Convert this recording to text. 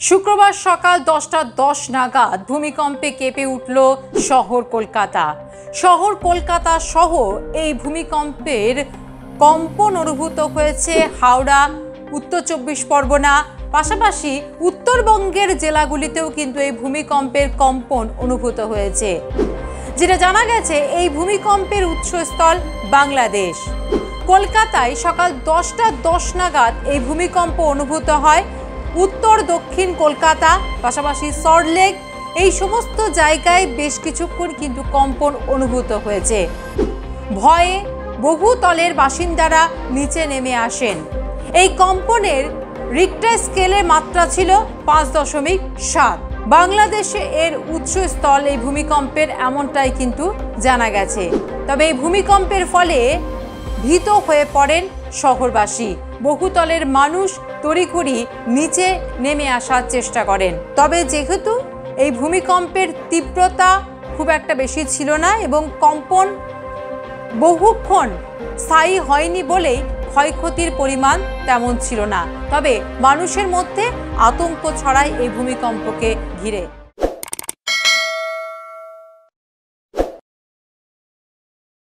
শুক্রবার সকাল 10টা 10 নাগাদ ভূমিকম্পে কেঁপে উঠল শহর কলকাতা। শহর কলকাতা সহ এই ভূমিকম্পের কম্পন অনুভূত হয়েছে হাওড়া, উত্তর 24 পরগনা, পাশাপাশি উত্তরবঙ্গের জেলাগুলিতেও কিন্তু এই ভূমিকম্পের কম্পন অনুভূত হয়েছে। যেটা জানা গেছে, এই ভূমিকম্পের উৎসস্থল বাংলাদেশ। কলকাতায় সকাল 10টা 10 নাগাদ এই ভূমিকম্প অনুভূত হয়। উত্তর দক্ষিণ কলকাতা, পাশাপাশি সল্টলেক, এই সমস্ত জায়গায় বেশ কিছুক্ষণ কিন্তু কম্পন অনুভূত হয়েছে। ভয়ে বহু তলের বাসিন্দারা নিচে নেমে আসেন। এই কম্পনের রিক্টার স্কেলের মাত্রা ছিল 5.7। বাংলাদেশে এর উৎসস্থল এই ভূমিকম্পের, এমনটাই কিন্তু জানা গেছে। তবে এই ভূমিকম্পের ফলে ভীত হয়ে পড়েন শহরবাসী। বহুতলের মানুষ তড়িঘড়ি নিচে নেমে আসার চেষ্টা করেন। তবে যেহেতু এই ভূমিকম্পের তীব্রতা খুব একটা বেশি ছিল না এবং কম্পন বহুক্ষণ স্থায়ী হয়নি বলেই ক্ষয়ক্ষতির পরিমাণ তেমন ছিল না। তবে মানুষের মধ্যে আতঙ্ক ছড়ায় এই ভূমিকম্পকে ঘিরে।